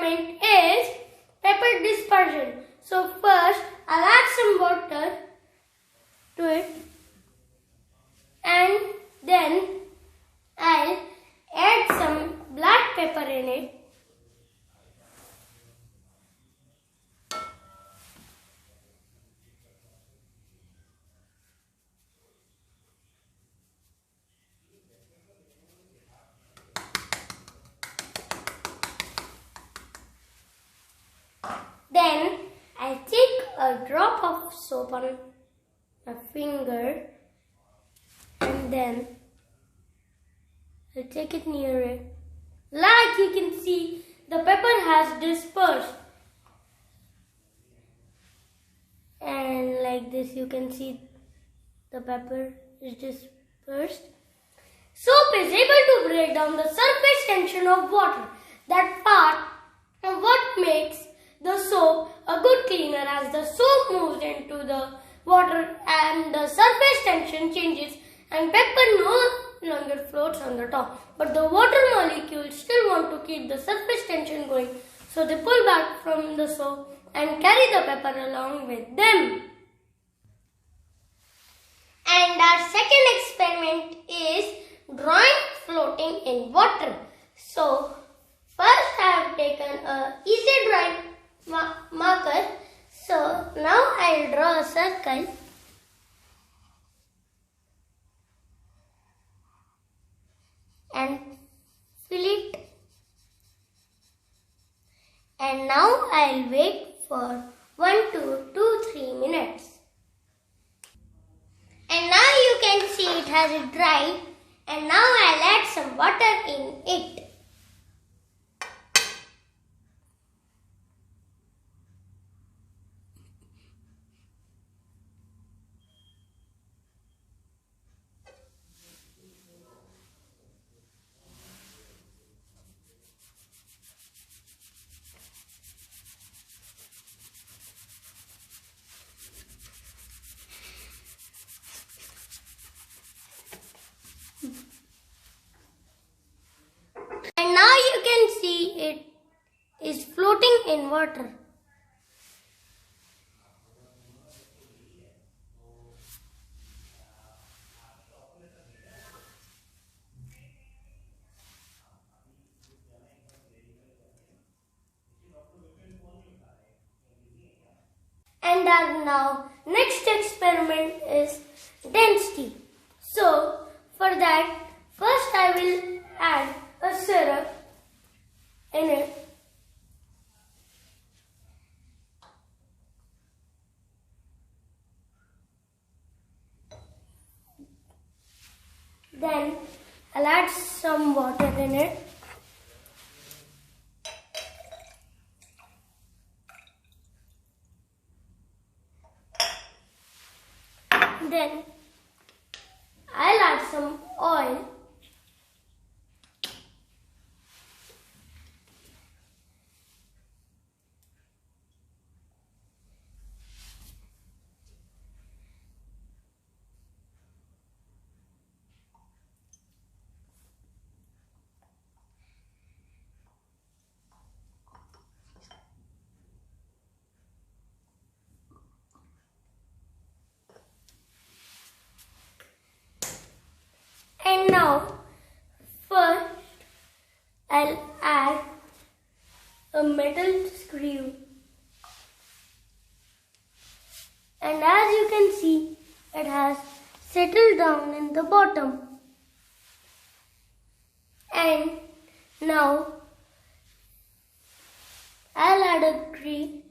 experiment is pepper dispersion. So first I'll add some water to it and then I'll add some black pepper in it. Then I'll take a drop of soap on my finger and then I'll take it near it. Like you can see, the pepper has dispersed. And like this you can see the pepper is dispersed. Soap is able to break down the surface tension of water. That part of what makes the soap a good cleaner. As the soap moves into the water and the surface tension changes and pepper no longer floats on the top. But the water molecules still want to keep the surface tension going. So they pull back from the soap and carry the pepper along with them. And our second experiment is drawing floating in water. So first I have taken a easy drawing marker. So now I'll draw a circle and fill it. And now I'll wait for 1 to 2-3 minutes. And now you can see it has dried. And now I'll add some water in it. And now you can see it is floating in water. And our now next experiment is density. So for that, first I will add a syrup in it. Then I'll add some water in it. Then I'll add some oil. And now, first I'll add a metal screw. And as you can see, it has settled down in the bottom. And now, I'll add a green.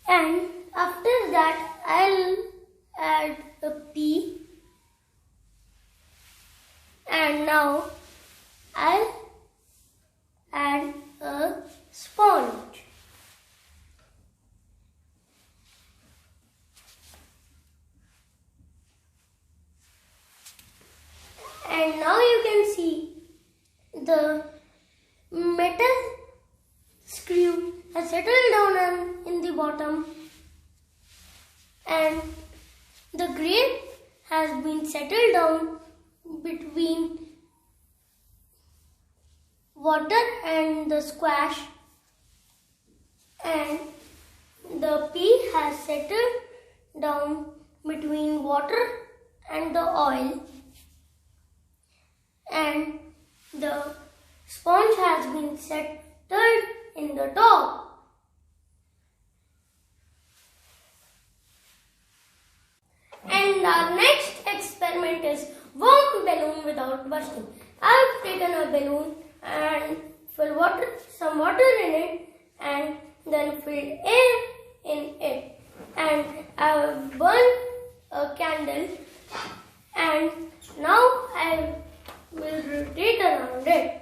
And after that, I'll add a pea, and now I'll add a sponge. And now you can see the metal screw has settled down in the bottom and the grape has been settled down between water and the squash, and the pea has settled down between water and the oil, and the sponge has been settled in the top. And our next experiment is warm balloon without bursting. I have taken a balloon and filled some water in it, and then filled air in it, and I have burned a candle, and now I will rotate around it.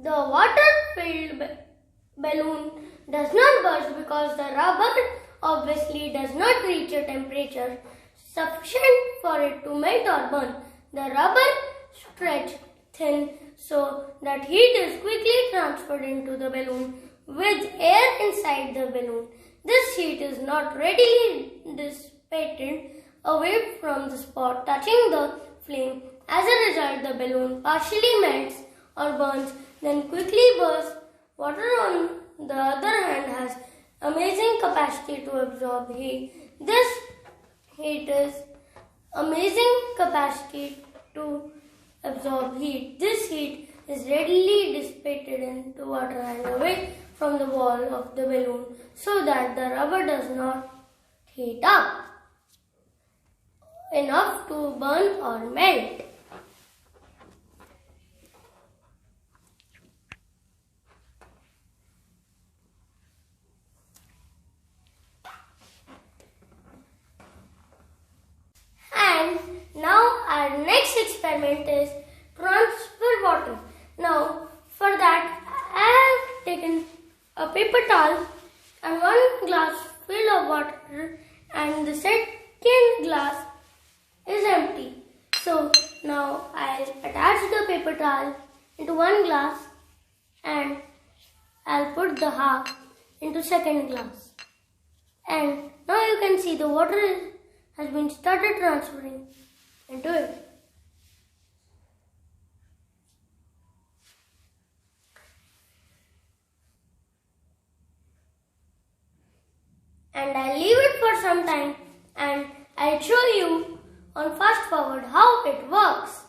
The water-filled balloon does not burst because the rubber obviously does not reach a temperature sufficient for it to melt or burn. The rubber stretches thin so that heat is quickly transferred into the balloon with air inside the balloon. This heat is not readily dissipated away from the spot touching the flame. As a result, the balloon partially melts or burns, then quickly bursts. Water, on the other hand, has amazing capacity to absorb heat. This heat is amazing capacity to absorb heat. This heat is readily dissipated into water and away from the wall of the balloon so that the rubber does not heat up enough to burn or melt. And now our next experiment is transfer water. Now for that I have taken a paper towel and one glass full of water, and the second glass is empty. So now I'll attach the paper towel into one glass and I'll put the half into second glass. And now you can see the water has been started transferring into it. And I'll leave it for some time and I'll show you on fast forward how it works.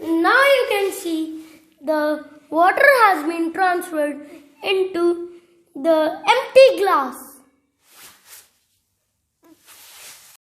Now you can see the water has been transferred into the empty glass.